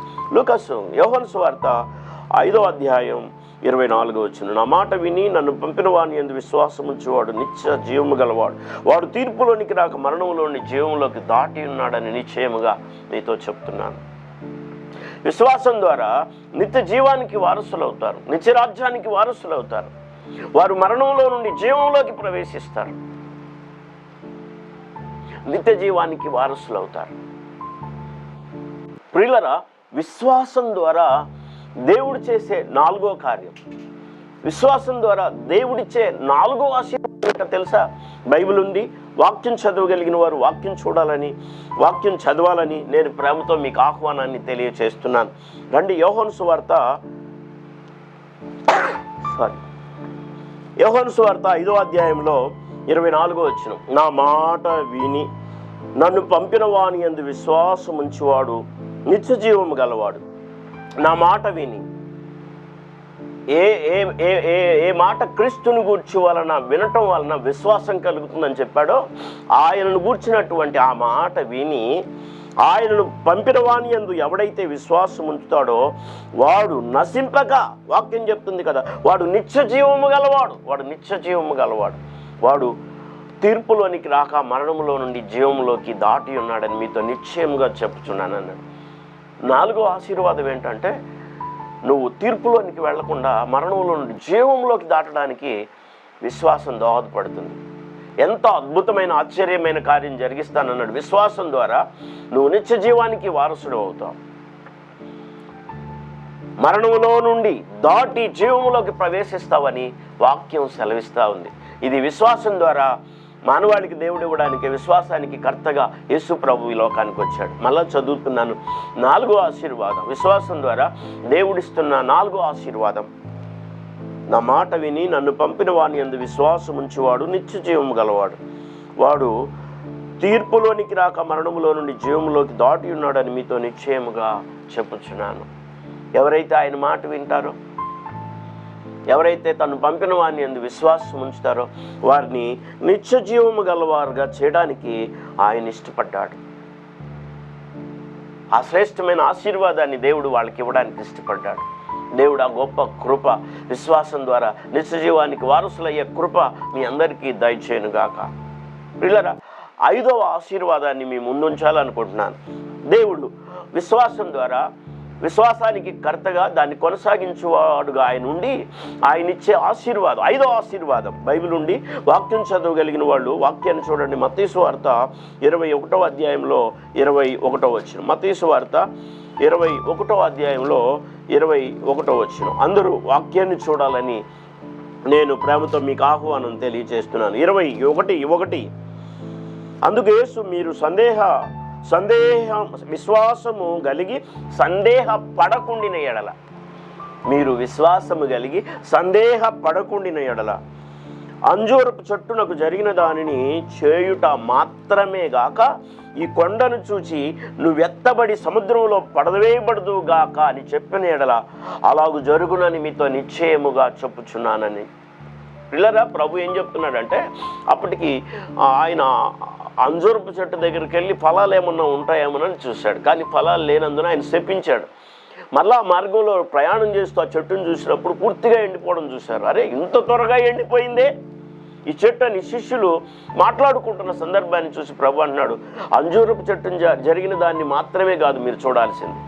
యోహాను సువార్త 5వ అధ్యాయం 24వ వచనం. నా మాట విని నన్ను పంపిన వాని యందు విశ్వాసం ఉంచేవాడు నిత్య జీవము గలవాడు, వాడు తీర్పులోనికి రాక మరణంలోని జీవంలోకి దాటి ఉన్నాడని నిశ్చయముగా మీతో చెప్తున్నాను. విశ్వాసం ద్వారా నిత్య జీవానికి వారసులు అవుతారు, నిత్య రాజ్యానికి వారసులు అవుతారు. వారు మరణంలో నుండి జీవంలోకి ప్రవేశిస్తారు, నిత్య జీవానికి వారసులు అవుతారు. ప్రియులరా, విశ్వాసం ద్వారా దేవుడు చేసే 4వ కార్యం, విశ్వాసం ద్వారా దేవుడిచ్చే 4వ ఆశీర్వాదం తెలుసా? బైబిల్ ఉంది. వాక్యం చదవగలిగిన వారు వాక్యం చూడాలని, వాక్యం చదవాలని నేను ప్రేమతో మీకు ఆహ్వానాన్ని తెలియచేస్తున్నాను. రండి, యోహాను సువార్త 5వ అధ్యాయంలో 24వ వచనం. నా మాట విని నన్ను పంపిన వాని యందు విశ్వాసం ఉంచువాడు నిత్య జీవము గలవాడు. నా మాట విని, ఏ మాట క్రీస్తుని గూర్చి వలన వినటం వలన విశ్వాసం కలుగుతుందని చెప్పాడో, ఆయనను గూర్చినటువంటి ఆ మాట విని ఆయనను పంపిన వాని యందు ఎవడైతే విశ్వాసం ఉంచుతాడో వాడు నశింపక, వాక్యం చెప్తుంది కదా, వాడు నిత్య జీవము గలవాడు, వాడు నిత్య జీవము గలవాడు, వాడు తీర్పులోనికి రాక మరణములో నుండి జీవములోకి దాటి ఉన్నాడని మీతో నిశ్చయముగా చెప్పుచున్నాను అన్నాడు. 4వ ఆశీర్వాదం ఏంటంటే, నువ్వు తీర్పులోనికి వెళ్లకుండా మరణంలో నుండి జీవంలోకి దాటడానికి విశ్వాసం దోహదపడుతుంది. ఎంత అద్భుతమైన ఆశ్చర్యమైన కార్యం జరిగిస్తానన్నాడు. విశ్వాసం ద్వారా నువ్వు నిత్య జీవానికి వారసుడు అవుతావు. మరణములో నుండి దాటి జీవములోకి ప్రవేశిస్తావని వాక్యం సెలవిస్తూ ఉంది. ఇది విశ్వాసం ద్వారా మానవాళికి దేవుడు ఇవ్వడానికి, విశ్వాసానికి కర్తగా యేసు ప్రభు ఈ లోకానికి వచ్చాడు. మళ్ళా చదువుతున్నాను, 4వ ఆశీర్వాదం, విశ్వాసం ద్వారా దేవుడిస్తున్న 4వ ఆశీర్వాదం. నా మాట విని నన్ను పంపిన వాని యందు విశ్వాసం ఉంచేవాడు నిత్య జీవము గలవాడు, వాడు తీర్పులోనికి రాక మరణములో నుండి జీవములోకి దాటి ఉన్నాడని మీతో నిశ్చయముగా చెప్పుచున్నాను. ఎవరైతే ఆయన మాట వింటారో, ఎవరైతే తను పంపిన వారిని యందు విశ్వాసం ఉంచుతారో వారిని నిత్య జీవము గలవారుగా చేయడానికి ఆయన ఇష్టపడ్డాడు. ఆ శ్రేష్టమైన ఆశీర్వాదాన్ని దేవుడు వాళ్ళకి ఇవ్వడానికి ఇష్టపడ్డాడు. దేవుడు ఆ గొప్ప కృప, విశ్వాసం ద్వారా నిత్య జీవానికి వారసులయ్యే కృప మీ అందరికీ దయచేయునుగాక. పిల్లరా, 5వ ఆశీర్వాదాన్ని మీ ముందుంచాలనుకుంటున్నాను. దేవుడు విశ్వాసం ద్వారా, విశ్వాసానికి కర్తగా దాన్ని కొనసాగించేవాడుగా ఆయన ఉండి ఆయన ఇచ్చే ఆశీర్వాదం, 5వ ఆశీర్వాదం. బైబిల్ నుండి వాక్యం చదవగలిగిన వాళ్ళు వాక్యాన్ని చూడండి. మత్తయి సువార్త 21వ అధ్యాయంలో 21వ వచనం. మత్తయి సువార్త 21వ అధ్యాయంలో 21వ వచనం. అందరూ వాక్యాన్ని చూడాలని నేను ప్రేమతో మీకు ఆహ్వానం తెలియజేస్తున్నాను. 21:1. అందుకు యేసు, మీరు విశ్వాసము కలిగి సందేహ పడకుండిన ఎడల, మీరు విశ్వాసము కలిగి సందేహ పడకుండిన ఎడల అంజూరపు చెట్టునకు జరిగిన దానిని చేయుట మాత్రమే గాక ఈ కొండను చూచి నువ్వెత్తబడి సముద్రంలో పడవేయబడదు గాక అని చెప్పిన ఎడల అలాగు జరుగునని మీతో నిశ్చయముగా చెప్పుచున్నానని. పిల్లరా, ప్రభు ఏం చెప్తున్నాడంటే, అప్పటికి ఆయన అంజూరపు చెట్టు దగ్గరికి వెళ్ళి ఫలాలు ఏమన్నా ఉంటాయేమోనని చూశాడు. కానీ ఫలాలు లేనందున ఆయన శపించాడు. మళ్ళా మార్గంలో ప్రయాణం చేస్తూ ఆ చెట్టును చూసినప్పుడు పూర్తిగా ఎండిపోవడం చూశారు. అరే, ఇంత త్వరగా ఎండిపోయిందే ఈ చెట్టు అని శిష్యులు మాట్లాడుకుంటున్న సందర్భాన్ని చూసి ప్రభు అన్నాడు, అంజూరపు చెట్టును జరిగిన దాన్ని మాత్రమే కాదు మీరు చూడాల్సింది.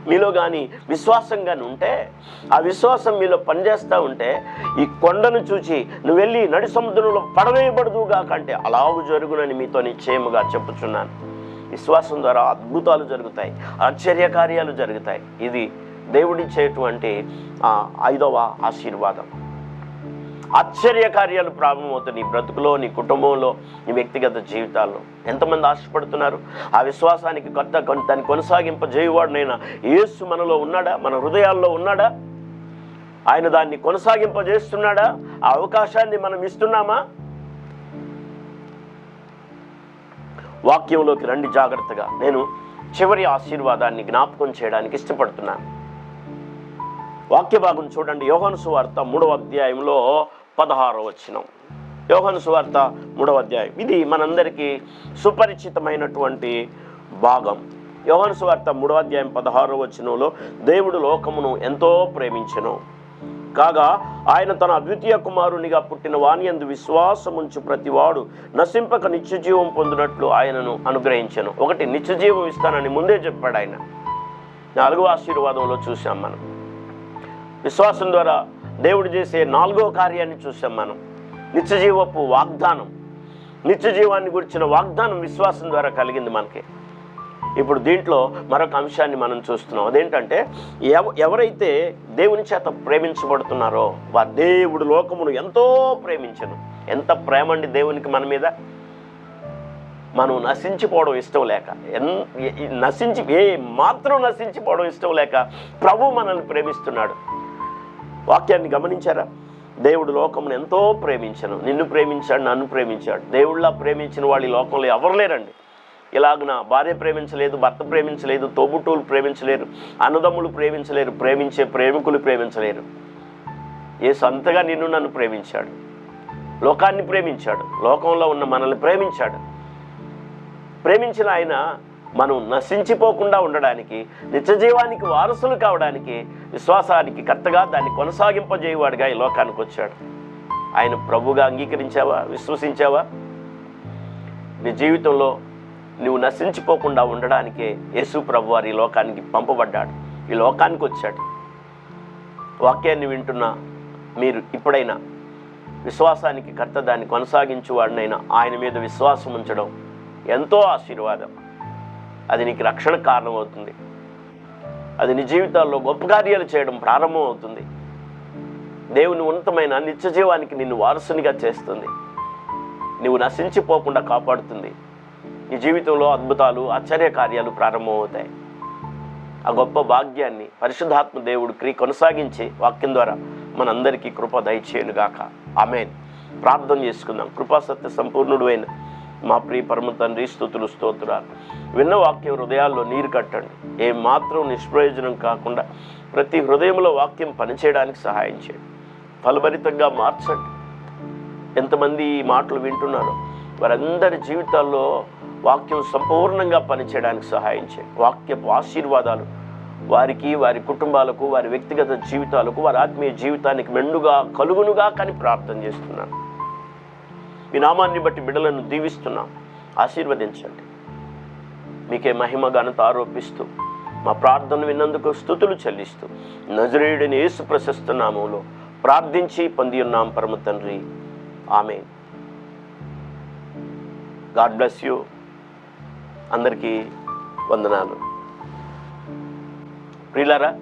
మీలో కానీ విశ్వాసం కానీ ఉంటే, ఆ విశ్వాసం మీలో పనిచేస్తూ ఉంటే, ఈ కొండను చూచి నువ్వు వెళ్ళి నడి సముద్రంలో పడవేయబడదుగా కంటే అలాగు జరుగునని మీతో నిశ్చయముగా చెప్పుచున్నాను. విశ్వాసం ద్వారా అద్భుతాలు జరుగుతాయి, ఆశ్చర్యకార్యాలు జరుగుతాయి. ఇది దేవుడిచ్చేటువంటి 5వ ఆశీర్వాదం. ఆశ్చర్యకార్యాలు ప్రారంభమవుతాయి నీ బ్రతుకులో, నీ కుటుంబంలో, నీ వ్యక్తిగత జీవితాల్లో. ఎంతమంది ఆశపడుతున్నారు? ఆ విశ్వాసానికి దాన్ని కొనసాగింపజేయువాడునైనా యేసు మనలో ఉన్నాడా? మన హృదయాల్లో ఉన్నాడా? ఆయన దాన్ని కొనసాగింపజేస్తున్నాడా? ఆ అవకాశాన్ని మనం ఇస్తున్నామా? వాక్యంలోకి రండి జాగ్రత్తగా. నేను చివరి ఆశీర్వాదాన్ని జ్ఞాపకం చేయడానికి ఇష్టపడుతున్నాను. వాక్య భాగం చూడండి. యోహాను సువార్త 3వ అధ్యాయంలో 16వ వచనం. యోహాను సువార్త 3వ అధ్యాయం. ఇది మనందరికీ సుపరిచితమైనటువంటి భాగం. యోహాను సువార్త 3వ అధ్యాయం 16వ వచనంలో, దేవుడు లోకమును ఎంతో ప్రేమించెను కాగా ఆయన తన అద్వితీయ కుమారునిగా పుట్టిన వాని యందు విశ్వాసముంచు ప్రతివాడు నశింపక నిత్యజీవం పొందినట్లు ఆయనను అనుగ్రహించెను. ఒకటి, నిత్యజీవం ఇస్తానని ముందే చెప్పాడు ఆయన. 4వ ఆశీర్వాదంలో చూసాం మనం. విశ్వాసం ద్వారా దేవుడు చేసే 4వ కార్యాన్ని చూసాం మనం. నిత్యజీవపు వాగ్దానం, నిత్యజీవాన్ని గురించిన వాగ్దానం విశ్వాసం ద్వారా కలిగింది మనకి. ఇప్పుడు దీంట్లో మరొక అంశాన్ని మనం చూస్తున్నాం. అదేంటంటే, ఎవరైతే దేవుని చేత ప్రేమించబడుతున్నారో వారు దేవుడు లోకమును ఎంతో ప్రేమించను. ఎంత ప్రేమ అండి దేవునికి మన మీద! మనం నశించిపోవడం ఇష్టం లేక, నశించిపోవడం ఇష్టం లేక ప్రభు మనల్ని ప్రేమిస్తున్నాడు. వాక్యాన్ని గమనించారా? దేవుడు లోకమును ఎంతో ప్రేమించను. నిన్ను ప్రేమించాడు, నన్ను ప్రేమించాడు. దేవుళ్ళ ప్రేమించిన వాళ్ళు ఈ లోకంలో ఎవరు లేరండి. ఇలాగున భార్య ప్రేమించలేదు, భర్త ప్రేమించలేదు, తోబుట్టువులు ప్రేమించలేరు, అన్నదమ్ములు ప్రేమించలేరు, ప్రేమించే ప్రేమికులు ప్రేమించలేరు. యేసు అంతగా నిన్ను నన్ను ప్రేమించాడు, లోకాన్ని ప్రేమించాడు, లోకంలో ఉన్న మనల్ని ప్రేమించాడు. ప్రేమించిన ఆయన మనం నశించిపోకుండా ఉండడానికి, నిత్యజీవానికి వారసులు కావడానికి, విశ్వాసానికి కర్తగా దాన్ని కొనసాగింపజేయవాడుగా ఈ లోకానికి వచ్చాడు. ఆయన ప్రభుగా అంగీకరించావా? విశ్వసించావా? నీ జీవితంలో నువ్వు నశించిపోకుండా ఉండడానికే యేసు ప్రభు వారు ఈ లోకానికి పంపబడ్డాడు, ఈ లోకానికి వచ్చాడు. వాక్యాన్ని వింటున్న మీరు ఇప్పుడైనా విశ్వాసానికి కర్త దాన్ని కొనసాగించువాడినైనా ఆయన మీద విశ్వాసం ఉంచడం ఎంతో ఆశీర్వాదం. అది నీకు రక్షణ కారణమవుతుంది. అది నీ జీవితాల్లో గొప్ప కార్యాలు చేయడం ప్రారంభం అవుతుంది. దేవుని ఉన్నతమైన నిత్యజీవానికి నిన్ను వారసునిగా చేస్తుంది. నువ్వు నశించిపోకుండా కాపాడుతుంది. నీ జీవితంలో అద్భుతాలు, ఆశ్చర్య కార్యాలు ప్రారంభమవుతాయి. ఆ గొప్ప భాగ్యాన్ని పరిశుద్ధాత్మ దేవుడు కొనసాగించి వాక్యం ద్వారా మనందరికీ కృప దయచేయునుగాక. ఆమేన్. ప్రార్థన చేసుకుందాం. కృపాసత్య సంపూర్ణుడు అయిన మా ప్రియ పరమ తండ్రి, స్తుతులు స్తోత్రాలు. విన్న వాక్యం హృదయాల్లో నీరు కట్టండి. ఏమాత్రం నిష్ప్రయోజనం కాకుండా ప్రతి హృదయంలో వాక్యం పనిచేయడానికి సహాయం చేయండి. ఫలభరితంగా మార్చండి. ఎంతమంది ఈ మాటలు వింటున్నారో వారందరి జీవితాల్లో వాక్యం సంపూర్ణంగా పనిచేయడానికి సహాయం చేయండి. వాక్యపు ఆశీర్వాదాలు వారికి, వారి కుటుంబాలకు, వారి వ్యక్తిగత జీవితాలకు, వారి ఆత్మీయ జీవితానికి మెండుగా కలుగునుగా కానీ ప్రార్థన చేస్తున్నాను. మీ నామాన్ని బట్టి బిడ్డలను దీవిస్తున్నాం. ఆశీర్వదించండి. మీకే మహిమ ఘనత ఆరోపిస్తూ మా ప్రార్థన విన్నందుకు స్తుతులు చెల్లిస్తూ నజరేయుడైన యేసు ప్రశస్త నామంలో ప్రార్థించి పొంది ఉన్నాం పరమ తండ్రి. ఆమేన్. God bless you. అందరికీ వందనాలు. ప్రియులారా,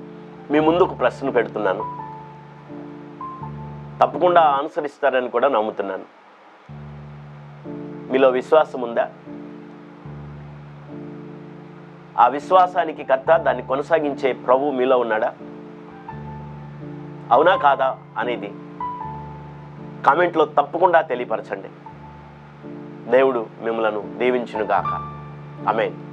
మీ ముందు ఒక ప్రశ్న పెడుతున్నాను. తప్పకుండా ఆన్సర్ ఇస్తారని కూడా నమ్ముతున్నాను. మీలో విశ్వాసం ఉందా? ఆ విశ్వాసానికి కర్త, దాన్ని కొనసాగించే ప్రభు మీలో ఉన్నాడా? అవునా కాదా అనేది కామెంట్లో తప్పకుండా తెలియపరచండి. దేవుడు మిమ్మలను దీవించునుగాక. ఆమేన్.